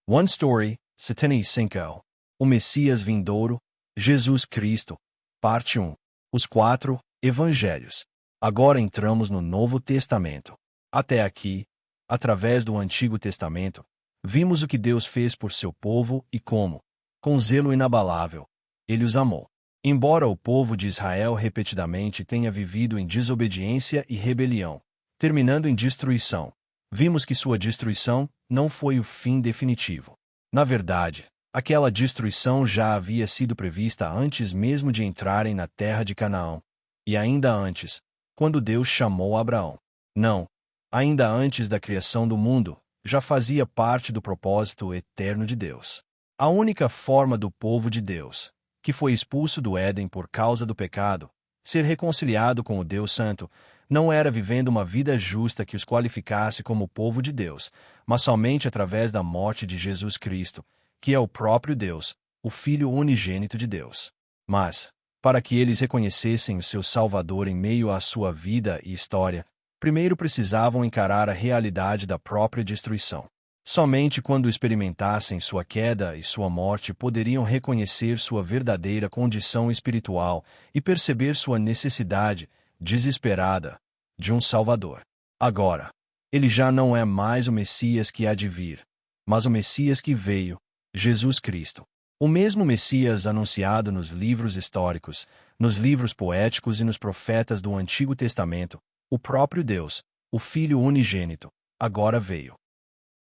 One Story, 75. O Messias Vindouro, Jesus Cristo. Parte 1. Os 4 Evangelhos. Agora entramos no Novo Testamento. Até aqui, através do Antigo Testamento, vimos o que Deus fez por seu povo e como, com zelo inabalável, Ele os amou. Embora o povo de Israel repetidamente tenha vivido em desobediência e rebelião, terminando em destruição, vimos que sua destruição não foi o fim definitivo. Na verdade, aquela destruição já havia sido prevista antes mesmo de entrarem na terra de Canaã, e ainda antes, quando Deus chamou Abraão. Não, ainda antes da criação do mundo, já fazia parte do propósito eterno de Deus. A única forma do povo de Deus, que foi expulso do Éden por causa do pecado, ser reconciliado com o Deus Santo, não era vivendo uma vida justa que os qualificasse como povo de Deus, mas somente através da morte de Jesus Cristo, que é o próprio Deus, o Filho unigênito de Deus. Mas, para que eles reconhecessem o seu Salvador em meio à sua vida e história, primeiro precisavam encarar a realidade da própria destruição. Somente quando experimentassem sua queda e sua morte poderiam reconhecer sua verdadeira condição espiritual e perceber sua necessidade, desesperada, de um Salvador. Agora, ele já não é mais o Messias que há de vir, mas o Messias que veio, Jesus Cristo. O mesmo Messias anunciado nos livros históricos, nos livros poéticos e nos profetas do Antigo Testamento, o próprio Deus, o Filho unigênito, agora veio.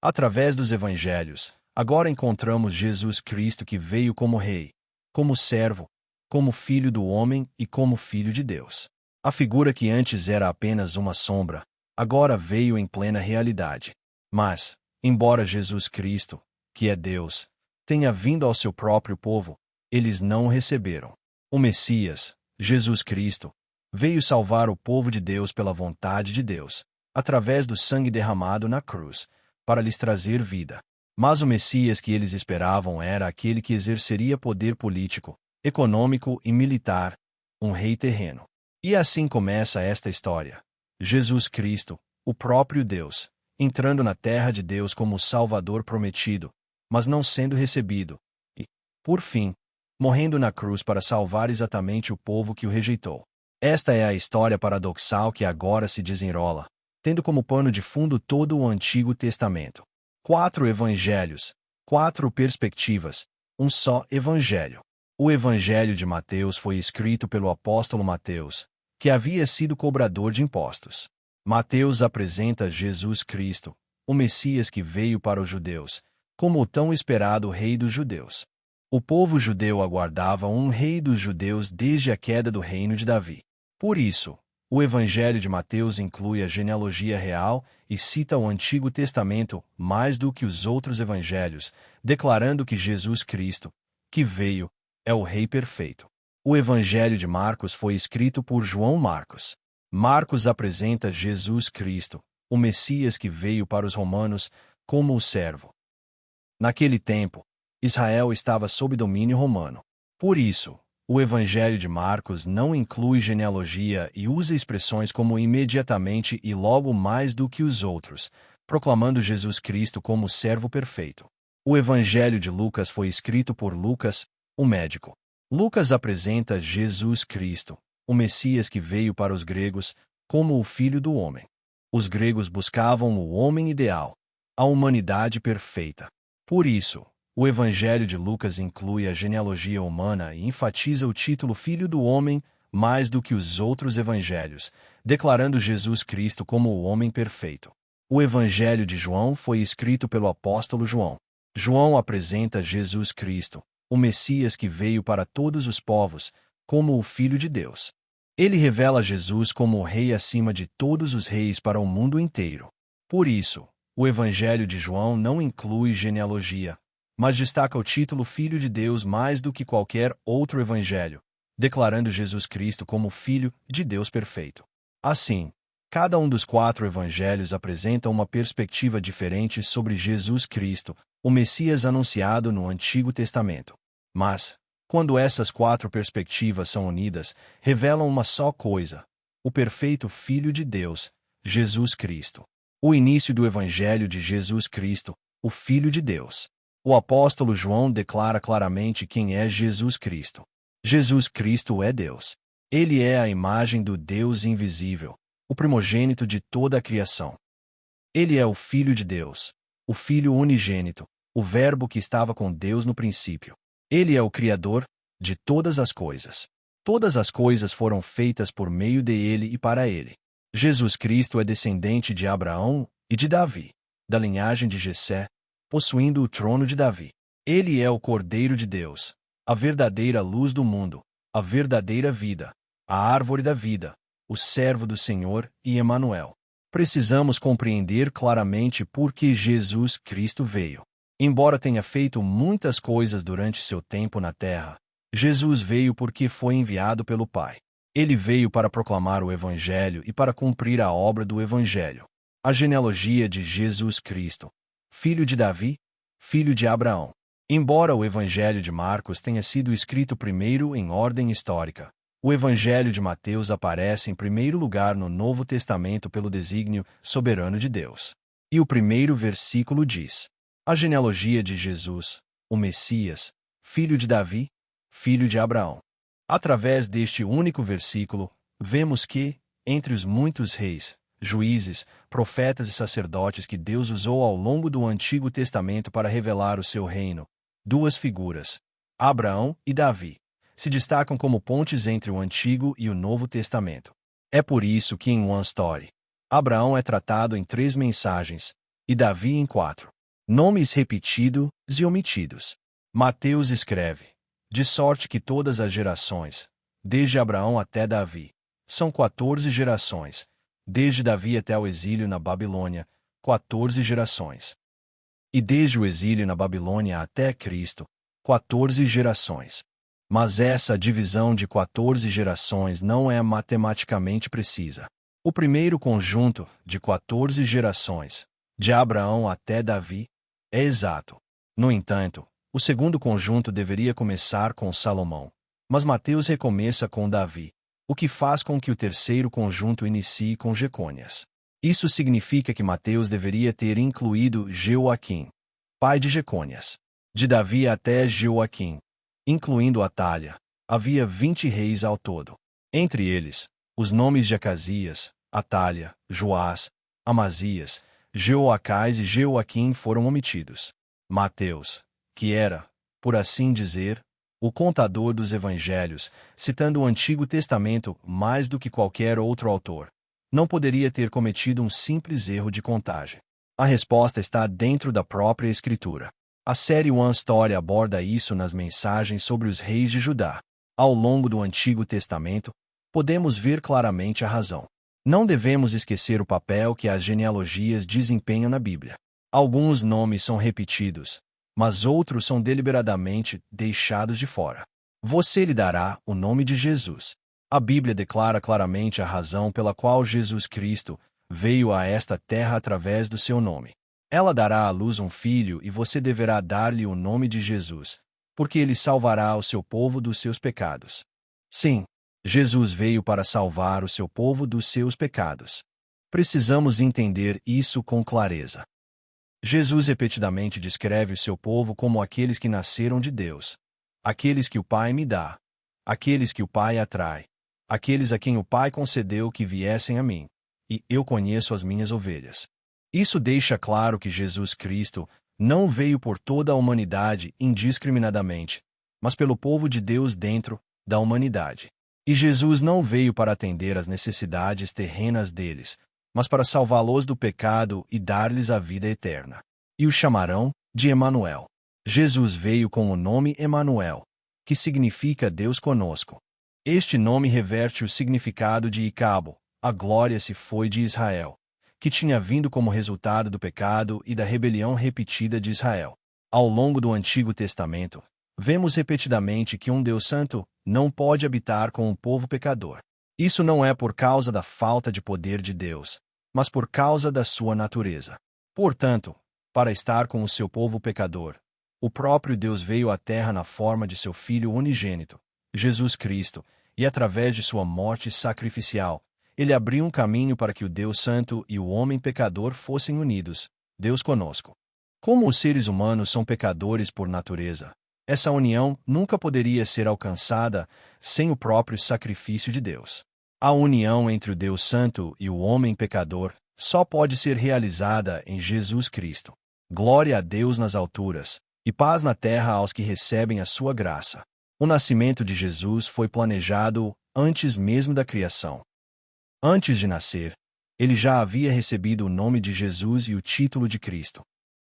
Através dos Evangelhos, agora encontramos Jesus Cristo que veio como Rei, como servo, como Filho do homem e como Filho de Deus. A figura que antes era apenas uma sombra, agora veio em plena realidade. Mas, embora Jesus Cristo, que é Deus, tenha vindo ao seu próprio povo, eles não o receberam. O Messias, Jesus Cristo, veio salvar o povo de Deus pela vontade de Deus, através do sangue derramado na cruz, para lhes trazer vida. Mas o Messias que eles esperavam era aquele que exerceria poder político, econômico e militar, um rei terreno. E assim começa esta história. Jesus Cristo, o próprio Deus, entrando na terra de Deus como o Salvador prometido, mas não sendo recebido, e, por fim, morrendo na cruz para salvar exatamente o povo que o rejeitou. Esta é a história paradoxal que agora se desenrola, tendo como pano de fundo todo o Antigo Testamento. 4 evangelhos, 4 perspectivas, um só evangelho. O Evangelho de Mateus foi escrito pelo apóstolo Mateus, que havia sido cobrador de impostos. Mateus apresenta Jesus Cristo, o Messias que veio para os judeus, como o tão esperado Rei dos judeus. O povo judeu aguardava um Rei dos judeus desde a queda do reino de Davi. Por isso, o Evangelho de Mateus inclui a genealogia real e cita o Antigo Testamento mais do que os outros evangelhos, declarando que Jesus Cristo, que veio, é o Rei perfeito. O Evangelho de Marcos foi escrito por João Marcos. Marcos apresenta Jesus Cristo, o Messias que veio para os romanos, como o servo. Naquele tempo, Israel estava sob domínio romano. Por isso, o Evangelho de Marcos não inclui genealogia e usa expressões como imediatamente e logo mais do que os outros, proclamando Jesus Cristo como o servo perfeito. O Evangelho de Lucas foi escrito por Lucas, o médico. Lucas apresenta Jesus Cristo, o Messias que veio para os gregos, como o Filho do homem. Os gregos buscavam o homem ideal, a humanidade perfeita. Por isso, o Evangelho de Lucas inclui a genealogia humana e enfatiza o título Filho do Homem mais do que os outros evangelhos, declarando Jesus Cristo como o homem perfeito. O Evangelho de João foi escrito pelo apóstolo João. João apresenta Jesus Cristo, o Messias que veio para todos os povos, como o Filho de Deus. Ele revela Jesus como o Rei acima de todos os reis para o mundo inteiro. Por isso, o Evangelho de João não inclui genealogia, mas destaca o título Filho de Deus mais do que qualquer outro evangelho, declarando Jesus Cristo como Filho de Deus perfeito. Assim, cada um dos 4 evangelhos apresenta uma perspectiva diferente sobre Jesus Cristo, o Messias anunciado no Antigo Testamento. Mas, quando essas 4 perspectivas são unidas, revelam uma só coisa: o perfeito Filho de Deus, Jesus Cristo. O início do Evangelho de Jesus Cristo, o Filho de Deus. O apóstolo João declara claramente quem é Jesus Cristo. Jesus Cristo é Deus. Ele é a imagem do Deus invisível, o primogênito de toda a criação. Ele é o Filho de Deus, o Filho unigênito, o Verbo que estava com Deus no princípio. Ele é o Criador de todas as coisas. Todas as coisas foram feitas por meio de ele e para ele. Jesus Cristo é descendente de Abraão e de Davi, da linhagem de Jessé, possuindo o trono de Davi. Ele é o Cordeiro de Deus, a verdadeira luz do mundo, a verdadeira vida, a árvore da vida, o servo do Senhor e Emanuel. Precisamos compreender claramente por que Jesus Cristo veio. Embora tenha feito muitas coisas durante seu tempo na terra, Jesus veio porque foi enviado pelo Pai. Ele veio para proclamar o Evangelho e para cumprir a obra do Evangelho. A genealogia de Jesus Cristo, filho de Davi, filho de Abraão. Embora o Evangelho de Marcos tenha sido escrito primeiro em ordem histórica, o Evangelho de Mateus aparece em primeiro lugar no Novo Testamento pelo desígnio soberano de Deus. E o primeiro versículo diz: a genealogia de Jesus, o Messias, filho de Davi, filho de Abraão. Através deste único versículo, vemos que, entre os muitos reis, juízes, profetas e sacerdotes que Deus usou ao longo do Antigo Testamento para revelar o seu reino, duas figuras, Abraão e Davi, se destacam como pontes entre o Antigo e o Novo Testamento. É por isso que em One Story, Abraão é tratado em 3 mensagens, e Davi em 4. Nomes repetidos e omitidos. Mateus escreve: de sorte que todas as gerações, desde Abraão até Davi, são 14 gerações, desde Davi até o exílio na Babilônia, 14 gerações. E desde o exílio na Babilônia até Cristo, 14 gerações. Mas essa divisão de 14 gerações não é matematicamente precisa. O primeiro conjunto, de 14 gerações, de Abraão até Davi, é exato. No entanto, o segundo conjunto deveria começar com Salomão, mas Mateus recomeça com Davi, o que faz com que o terceiro conjunto inicie com Jecônias. Isso significa que Mateus deveria ter incluído Jeoaquim, pai de Jecônias. De Davi até Jeoaquim, incluindo Atalha, havia 20 reis ao todo. Entre eles, os nomes de Acasias, Atalha, Joás, Amazias, Jeoacás e Jeoaquim foram omitidos. Mateus, que era, por assim dizer, o contador dos evangelhos, citando o Antigo Testamento mais do que qualquer outro autor, não poderia ter cometido um simples erro de contagem. A resposta está dentro da própria Escritura. A série One Story aborda isso nas mensagens sobre os reis de Judá. Ao longo do Antigo Testamento, podemos ver claramente a razão. Não devemos esquecer o papel que as genealogias desempenham na Bíblia. Alguns nomes são repetidos, mas outros são deliberadamente deixados de fora. Você lhe dará o nome de Jesus. A Bíblia declara claramente a razão pela qual Jesus Cristo veio a esta terra através do seu nome. Ela dará à luz um filho e você deverá dar-lhe o nome de Jesus, porque ele salvará o seu povo dos seus pecados. Sim, Jesus veio para salvar o seu povo dos seus pecados. Precisamos entender isso com clareza. Jesus repetidamente descreve o seu povo como aqueles que nasceram de Deus, aqueles que o Pai me dá, aqueles que o Pai atrai, aqueles a quem o Pai concedeu que viessem a mim, e eu conheço as minhas ovelhas. Isso deixa claro que Jesus Cristo não veio por toda a humanidade indiscriminadamente, mas pelo povo de Deus dentro da humanidade. E Jesus não veio para atender às necessidades terrenas deles, mas para salvá-los do pecado e dar-lhes a vida eterna. E o chamarão de Emanuel. Jesus veio com o nome Emanuel, que significa Deus conosco. Este nome reverte o significado de Icabo, a glória se foi de Israel, que tinha vindo como resultado do pecado e da rebelião repetida de Israel. Ao longo do Antigo Testamento, vemos repetidamente que um Deus santo não pode habitar com um povo pecador. Isso não é por causa da falta de poder de Deus, mas por causa da sua natureza. Portanto, para estar com o seu povo pecador, o próprio Deus veio à terra na forma de seu Filho unigênito, Jesus Cristo, e através de sua morte sacrificial, ele abriu um caminho para que o Deus Santo e o homem pecador fossem unidos, Deus conosco. Como os seres humanos são pecadores por natureza, essa união nunca poderia ser alcançada sem o próprio sacrifício de Deus. A união entre o Deus Santo e o homem pecador só pode ser realizada em Jesus Cristo. Glória a Deus nas alturas, e paz na terra aos que recebem a sua graça. O nascimento de Jesus foi planejado antes mesmo da criação. Antes de nascer, ele já havia recebido o nome de Jesus e o título de Cristo.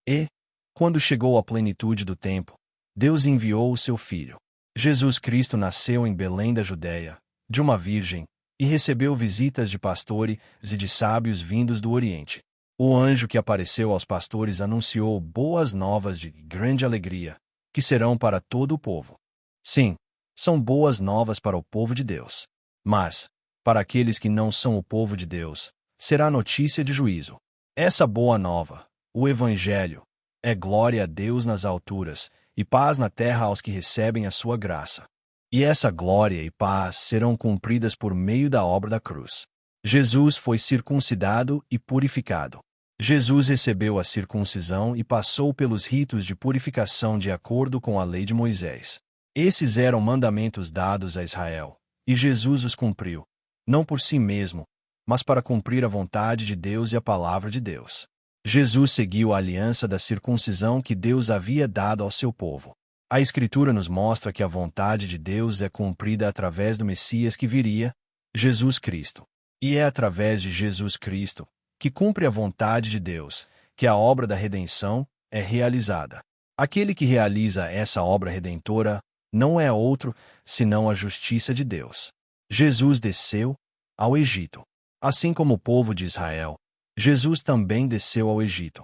E, quando chegou a plenitude do tempo, Deus enviou o seu Filho. Jesus Cristo nasceu em Belém da Judéia, de uma virgem, e recebeu visitas de pastores e de sábios vindos do Oriente. O anjo que apareceu aos pastores anunciou boas novas de grande alegria, que serão para todo o povo. Sim, são boas novas para o povo de Deus. Mas, para aqueles que não são o povo de Deus, será notícia de juízo. Essa boa nova, o Evangelho, é glória a Deus nas alturas, e paz na terra aos que recebem a sua graça. E essa glória e paz serão cumpridas por meio da obra da cruz. Jesus foi circuncidado e purificado. Jesus recebeu a circuncisão e passou pelos ritos de purificação de acordo com a lei de Moisés. Esses eram mandamentos dados a Israel, e Jesus os cumpriu, não por si mesmo, mas para cumprir a vontade de Deus e a palavra de Deus. Jesus seguiu a aliança da circuncisão que Deus havia dado ao seu povo. A Escritura nos mostra que a vontade de Deus é cumprida através do Messias que viria, Jesus Cristo. E é através de Jesus Cristo, que cumpre a vontade de Deus, que a obra da redenção é realizada. Aquele que realiza essa obra redentora não é outro senão a justiça de Deus. Jesus desceu ao Egito. Assim como o povo de Israel, Jesus também desceu ao Egito.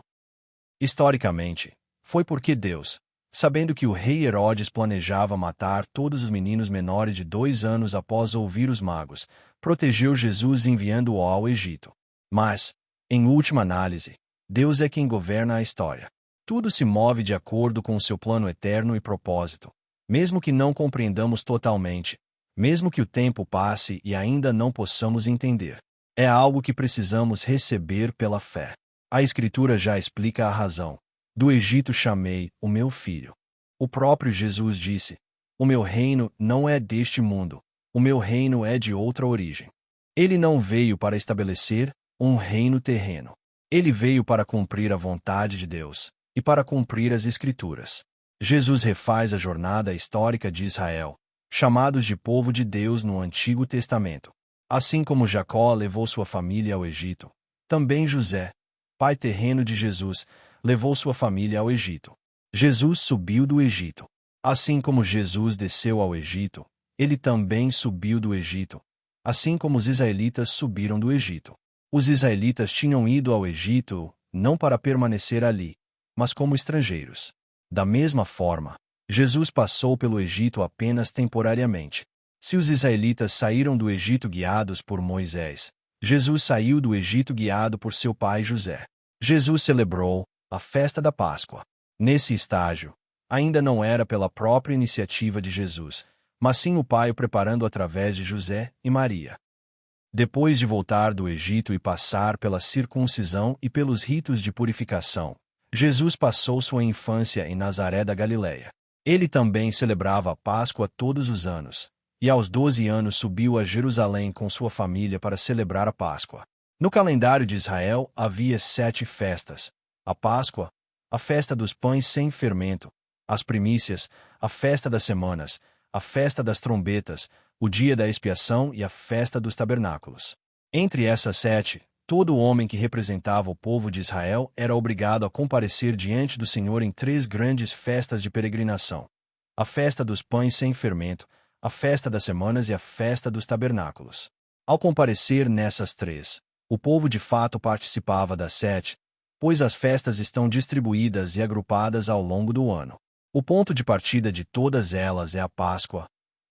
Historicamente, foi porque Deus, sabendo que o rei Herodes planejava matar todos os meninos menores de 2 anos após ouvir os magos, protegeu Jesus enviando-o ao Egito. Mas, em última análise, Deus é quem governa a história. Tudo se move de acordo com o seu plano eterno e propósito, mesmo que não compreendamos totalmente, mesmo que o tempo passe e ainda não possamos entender. É algo que precisamos receber pela fé. A Escritura já explica a razão. Do Egito chamei o meu filho. O próprio Jesus disse: o meu reino não é deste mundo, o meu reino é de outra origem. Ele não veio para estabelecer um reino terreno. Ele veio para cumprir a vontade de Deus e para cumprir as Escrituras. Jesus refaz a jornada histórica de Israel, chamados de povo de Deus no Antigo Testamento. Assim como Jacó levou sua família ao Egito, também José, pai terreno de Jesus, levou sua família ao Egito. Jesus subiu do Egito. Assim como Jesus desceu ao Egito, ele também subiu do Egito, assim como os israelitas subiram do Egito. Os israelitas tinham ido ao Egito não para permanecer ali, mas como estrangeiros. Da mesma forma, Jesus passou pelo Egito apenas temporariamente. Se os israelitas saíram do Egito guiados por Moisés, Jesus saiu do Egito guiado por seu pai José. Jesus celebrou a festa da Páscoa. Nesse estágio, ainda não era pela própria iniciativa de Jesus, mas sim o pai o preparando através de José e Maria. Depois de voltar do Egito e passar pela circuncisão e pelos ritos de purificação, Jesus passou sua infância em Nazaré da Galileia. Ele também celebrava a Páscoa todos os anos, e aos 12 anos subiu a Jerusalém com sua família para celebrar a Páscoa. No calendário de Israel havia 7 festas: a Páscoa, a festa dos pães sem fermento, as primícias, a festa das semanas, a festa das trombetas, o dia da expiação e a festa dos tabernáculos. Entre essas 7, todo homem que representava o povo de Israel era obrigado a comparecer diante do Senhor em 3 grandes festas de peregrinação: a festa dos pães sem fermento, a festa das semanas e a festa dos tabernáculos. Ao comparecer nessas 3, o povo de fato participava das 7, pois as festas estão distribuídas e agrupadas ao longo do ano. O ponto de partida de todas elas é a Páscoa,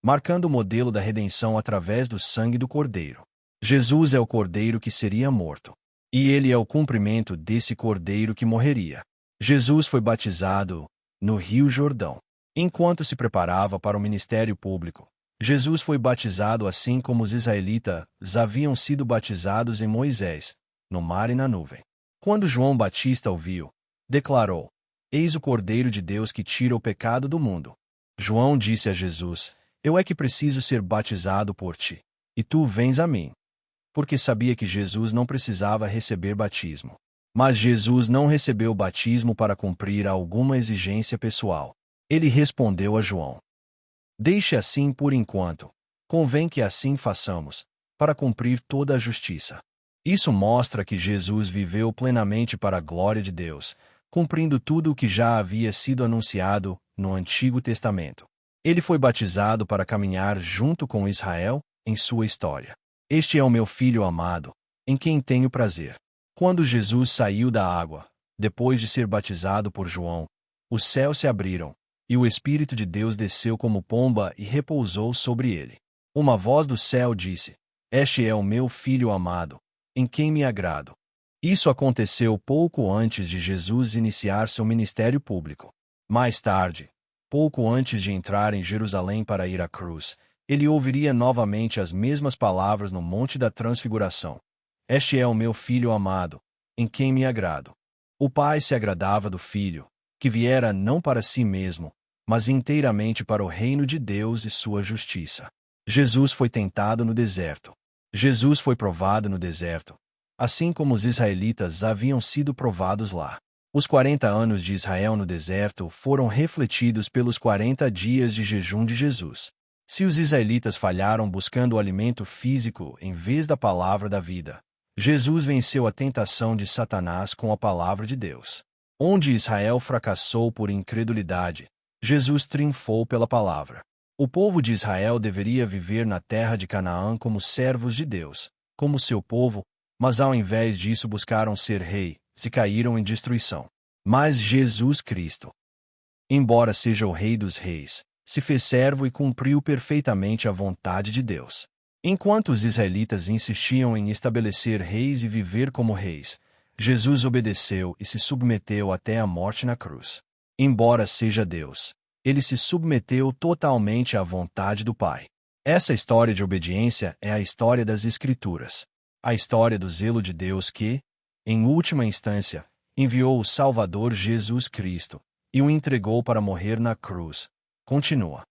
marcando o modelo da redenção através do sangue do Cordeiro. Jesus é o Cordeiro que seria morto, e ele é o cumprimento desse Cordeiro que morreria. Jesus foi batizado no Rio Jordão. Enquanto se preparava para o ministério público, Jesus foi batizado assim como os israelitas haviam sido batizados em Moisés, no mar e na nuvem. Quando João Batista o viu, declarou: Eis o Cordeiro de Deus que tira o pecado do mundo. João disse a Jesus: Eu é que preciso ser batizado por ti, e tu vens a mim. Porque sabia que Jesus não precisava receber batismo. Mas Jesus não recebeu o batismo para cumprir alguma exigência pessoal. Ele respondeu a João: Deixe assim por enquanto. Convém que assim façamos, para cumprir toda a justiça. Isso mostra que Jesus viveu plenamente para a glória de Deus, cumprindo tudo o que já havia sido anunciado no Antigo Testamento. Ele foi batizado para caminhar junto com Israel em sua história. Este é o meu filho amado, em quem tenho prazer. Quando Jesus saiu da água, depois de ser batizado por João, os céus se abriram, e o Espírito de Deus desceu como pomba e repousou sobre ele. Uma voz do céu disse: Este é o meu filho amado, em quem me agrado. Isso aconteceu pouco antes de Jesus iniciar seu ministério público. Mais tarde, pouco antes de entrar em Jerusalém para ir à cruz, ele ouviria novamente as mesmas palavras no Monte da Transfiguração. Este é o meu filho amado, em quem me agrado. O Pai se agradava do Filho, que viera não para si mesmo, mas inteiramente para o reino de Deus e sua justiça. Jesus foi tentado no deserto. Jesus foi provado no deserto, assim como os israelitas haviam sido provados lá. Os 40 anos de Israel no deserto foram refletidos pelos 40 dias de jejum de Jesus. Se os israelitas falharam buscando o alimento físico em vez da palavra da vida, Jesus venceu a tentação de Satanás com a palavra de Deus. Onde Israel fracassou por incredulidade, Jesus triunfou pela palavra. O povo de Israel deveria viver na terra de Canaã como servos de Deus, como seu povo, mas ao invés disso buscaram ser rei, se caíram em destruição. Mas Jesus Cristo, embora seja o Rei dos Reis, se fez servo e cumpriu perfeitamente a vontade de Deus. Enquanto os israelitas insistiam em estabelecer reis e viver como reis, Jesus obedeceu e se submeteu até a morte na cruz. Embora seja Deus, ele se submeteu totalmente à vontade do Pai. Essa história de obediência é a história das Escrituras. A história do zelo de Deus que, em última instância, enviou o Salvador Jesus Cristo e o entregou para morrer na cruz. Continua.